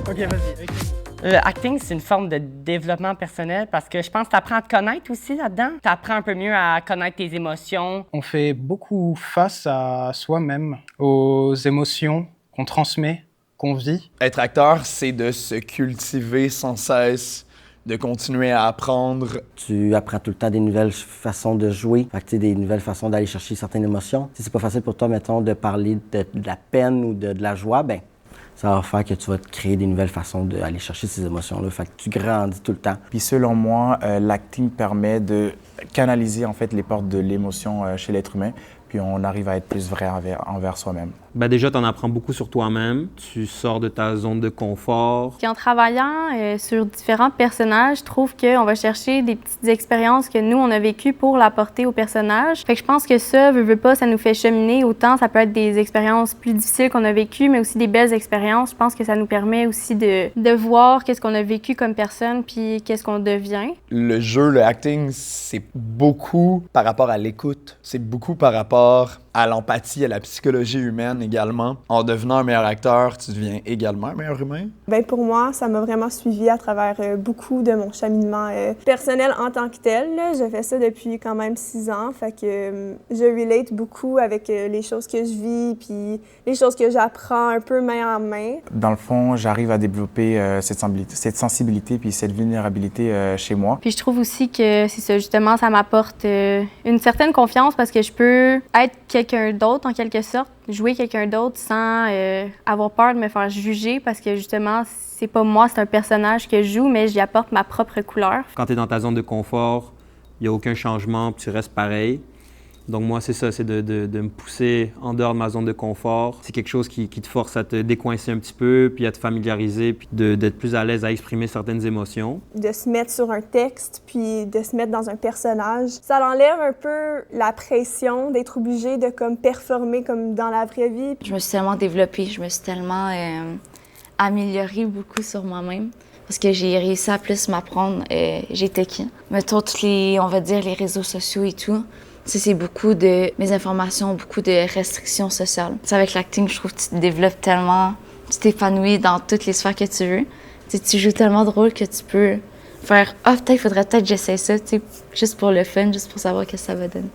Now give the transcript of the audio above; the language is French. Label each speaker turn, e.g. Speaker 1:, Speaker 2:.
Speaker 1: Ok, vas-y.
Speaker 2: Le acting, c'est une forme de développement personnel parce que je pense que tu apprends à te connaître aussi là-dedans. Tu apprends un peu mieux à connaître tes émotions.
Speaker 1: On fait beaucoup face à soi-même, aux émotions qu'on transmet, qu'on vit.
Speaker 3: Être acteur, c'est de se cultiver sans cesse, de continuer à apprendre.
Speaker 4: Tu apprends tout le temps des nouvelles façons de jouer, fait que, des nouvelles façons d'aller chercher certaines émotions. Si c'est pas facile pour toi, mettons, de parler de la peine ou de la joie, ben ça va faire que tu vas te créer des nouvelles façons d'aller chercher ces émotions-là. Fait que tu grandis tout le temps.
Speaker 5: Puis selon moi, l'acting permet de canaliser en fait les portes de l'émotion chez l'être humain, puis on arrive à être plus vrai envers soi-même.
Speaker 6: Ben déjà, tu en apprends beaucoup sur toi-même. Tu sors de ta zone de confort.
Speaker 7: Puis en travaillant sur différents personnages, je trouve qu'on va chercher des petites expériences que nous, on a vécues pour l'apporter aux personnages. Fait que je pense que ça, veut pas, ça nous fait cheminer. Autant ça peut être des expériences plus difficiles qu'on a vécues, mais aussi des belles expériences. Je pense que ça nous permet aussi de voir qu'est-ce qu'on a vécu comme personne, puis qu'est-ce qu'on devient.
Speaker 3: Le jeu, le acting, c'est beaucoup par rapport à l'écoute. C'est beaucoup par rapport à l'empathie, à la psychologie humaine également. En devenant un meilleur acteur, tu deviens également un meilleur humain.
Speaker 8: Bien, pour moi, ça m'a vraiment suivi à travers beaucoup de mon cheminement personnel en tant que tel. Là. Je fais ça depuis quand même 6 ans, fait que je relate beaucoup avec les choses que je vis puis les choses que j'apprends un peu main en main.
Speaker 5: Dans le fond, j'arrive à développer cette sensibilité puis cette vulnérabilité chez moi.
Speaker 7: Puis je trouve aussi que c'est ça, justement, ça m'apporte une certaine confiance parce que je peux être quelqu'un d'autre en quelque sorte, jouer quelqu'un d'autre sans avoir peur de me faire juger parce que justement, c'est pas moi, c'est un personnage que je joue, mais j'y apporte ma propre couleur.
Speaker 6: Quand tu es dans ta zone de confort, il n'y a aucun changement, puis tu restes pareil. Donc moi, c'est ça, c'est de me pousser en dehors de ma zone de confort. C'est quelque chose qui te force à te décoincer un petit peu, puis à te familiariser, puis d'être plus à l'aise à exprimer certaines émotions.
Speaker 8: De se mettre sur un texte, puis de se mettre dans un personnage, ça enlève un peu la pression d'être obligé de comme performer comme dans la vraie vie.
Speaker 9: Je me suis tellement développée, je me suis tellement améliorée beaucoup sur moi-même. Parce que j'ai réussi à plus m'apprendre j'étais qui. Mettons on va dire, les réseaux sociaux et tout. C'est beaucoup de mes informations, beaucoup de restrictions sociales. T'sais, avec l'acting, je trouve que tu te développes tellement, tu t'épanouis dans toutes les sphères que tu veux. T'sais, tu joues tellement de rôles que tu peux faire « Ah, faudrait peut-être que j'essaie ça », juste pour le fun, juste pour savoir ce que ça va donner.